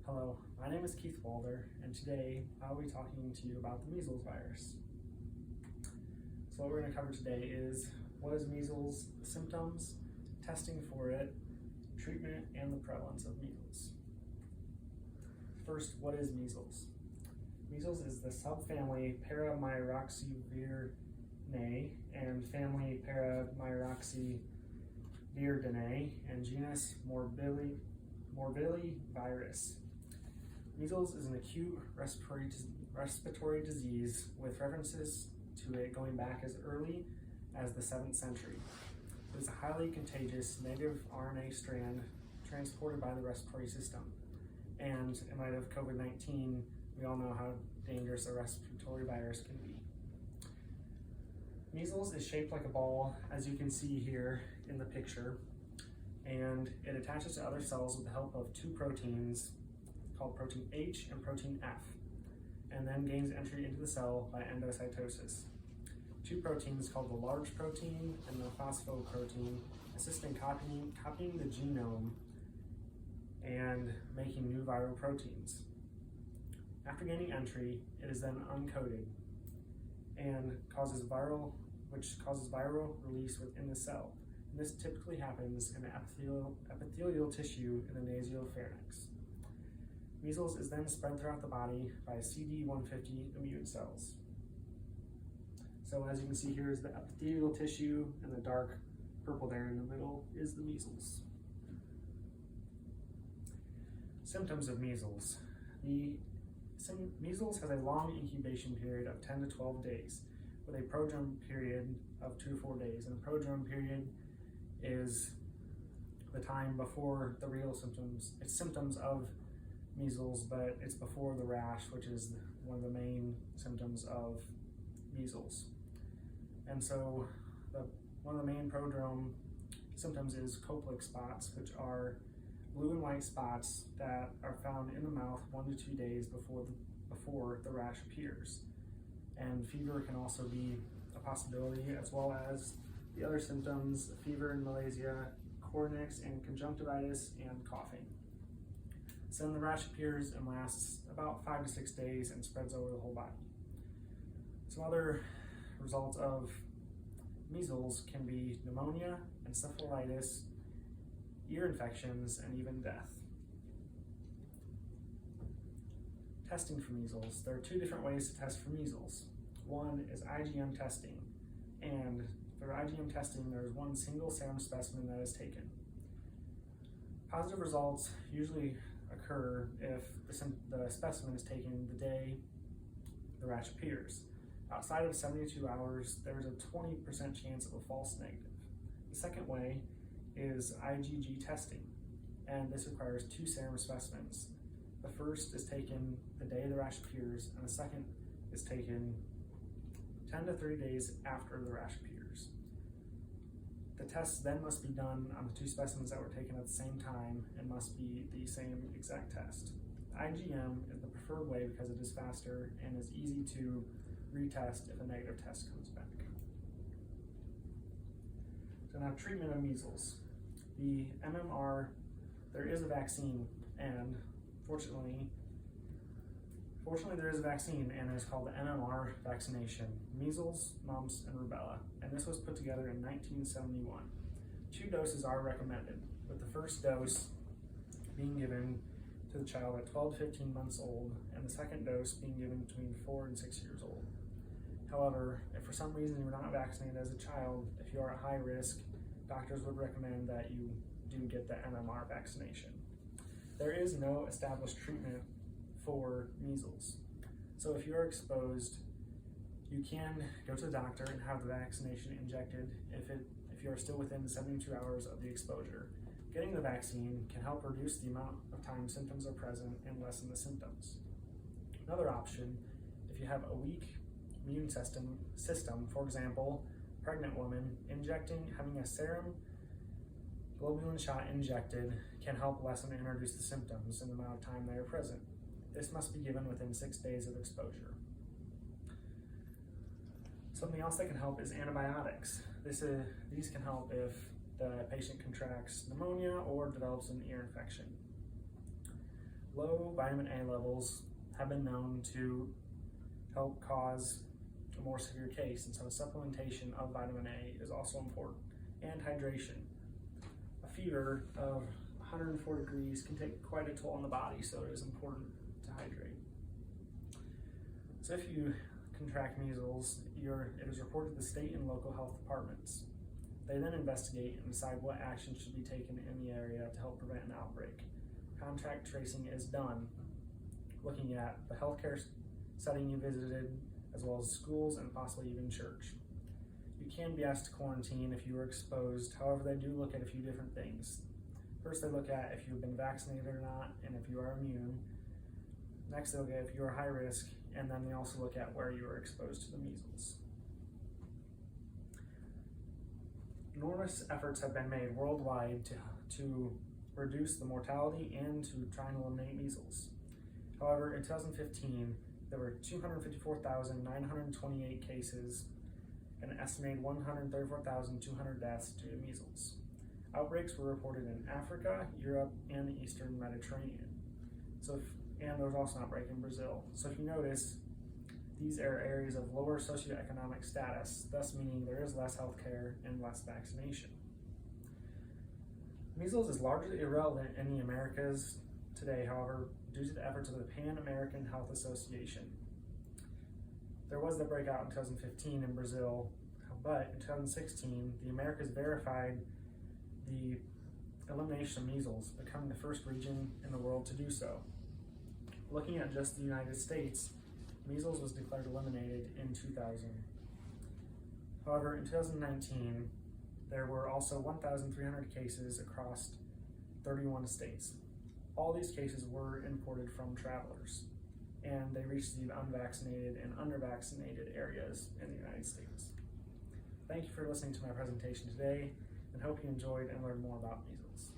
Hello, my name is Keith Walder, and today I'll be talking to you about the measles virus. So what we're going to cover today is what is measles, the symptoms, testing for it, treatment, and the prevalence of measles. First, what is measles? Measles is the subfamily Paramyroxyvirinae and family Paramyroxyviridinae and genus morbillivirus. Measles is an acute respiratory disease with references to it going back as early as the 7th century. It is a highly contagious negative RNA strand transported by the respiratory system. And in light of COVID-19, we all know how dangerous a respiratory virus can be. Measles is shaped like a ball, as you can see here in the picture, and it attaches to other cells with the help of two proteins called protein H and protein F, and then gains entry into the cell by endocytosis. Two proteins called the large protein and the phosphoprotein assist in copying the genome and making new viral proteins. After gaining entry, it is then uncoded and causes viral release within the cell. And this typically happens in the epithelial tissue in the nasopharynx. Measles is then spread throughout the body by CD150 immune cells. So as you can see here is the epithelial tissue, and the dark purple there in the middle is the measles. Symptoms of measles. Measles has a long incubation period of 10 to 12 days with a prodrome period of 2 to 4 days. And a prodrome period is the time before the real symptoms. It's symptoms of measles, but it's before the rash, which is one of the main symptoms of measles. And so one of the main prodrome symptoms is Koplik spots, which are blue and white spots that are found in the mouth 1 to 2 days before the rash appears. And fever can also be a possibility, as well as the other symptoms, fever and malaise, cornix and conjunctivitis, and coughing. So then the rash appears and lasts about 5 to 6 days and spreads over the whole body. Some other results of measles can be pneumonia, encephalitis, ear infections, and even death. Testing for measles. There are 2 different ways to test for measles. One is IgM testing, and for IgM testing, there is one single serum specimen that is taken. Positive results usually occur if the specimen is taken the day the rash appears. Outside of 72 hours, there's a 20% chance of a false negative. The second way is IgG testing, and this requires 2 serum specimens. The first is taken the day the rash appears, and the second is taken 10 to 30 days after the rash appears. The tests then must be done on the 2 specimens that were taken at the same time and must be the same exact test. IgM is the preferred way because it is faster and is easy to retest if a negative test comes back. So now, treatment of measles. The MMR, there is a vaccine, and fortunately there is a vaccine, and it's called the MMR vaccination, measles, mumps, and rubella, and this was put together in 1971. 2 doses are recommended, with the first dose being given to the child at 12 to 15 months old, and the second dose being given between 4 and 6 years old. However, if for some reason you're not vaccinated as a child, if you are at high risk, doctors would recommend that you do get the MMR vaccination. There is no established treatment for measles. So if you're exposed, you can go to the doctor and have the vaccination injected if you're still within the 72 hours of the exposure. Getting the vaccine can help reduce the amount of time symptoms are present and lessen the symptoms. Another option, if you have a weak immune system, for example, pregnant woman, having a serum globulin shot injected can help lessen and reduce the symptoms and the amount of time they are present. This must be given within 6 days of exposure. Something else that can help is antibiotics. These can help if the patient contracts pneumonia or develops an ear infection. Low vitamin A levels have been known to help cause a more severe case, and so supplementation of vitamin A is also important, and hydration. A fever of 104 degrees can take quite a toll on the body, so it is important to hydrate. So if you contract measles, it is reported to the state and local health departments. They then investigate and decide what action should be taken in the area to help prevent an outbreak. Contact tracing is done, looking at the healthcare setting you visited, as well as schools and possibly even church. You can be asked to quarantine if you were exposed. However, they do look at a few different things. First, they look at if you've been vaccinated or not, and if you are immune. Next, they look at if you are high risk, and then they also look at where you were exposed to the measles. Enormous efforts have been made worldwide to reduce the mortality and to try and eliminate measles. However, in 2015, there were 254,928 cases and an estimated 134,200 deaths due to measles. Outbreaks were reported in Africa, Europe, and the Eastern Mediterranean. And there was also an outbreak in Brazil. So if you notice, these are areas of lower socioeconomic status, thus meaning there is less healthcare and less vaccination. Measles is largely irrelevant in the Americas today, however, due to the efforts of the Pan-American Health Association. There was the breakout in 2015 in Brazil, but in 2016, the Americas verified the elimination of measles, becoming the first region in the world to do so. Looking at just the United States, measles was declared eliminated in 2000. However, in 2019, there were also 1,300 cases across 31 states. All these cases were imported from travelers, and they reached the unvaccinated and undervaccinated areas in the United States. Thank you for listening to my presentation today, and hope you enjoyed and learned more about measles.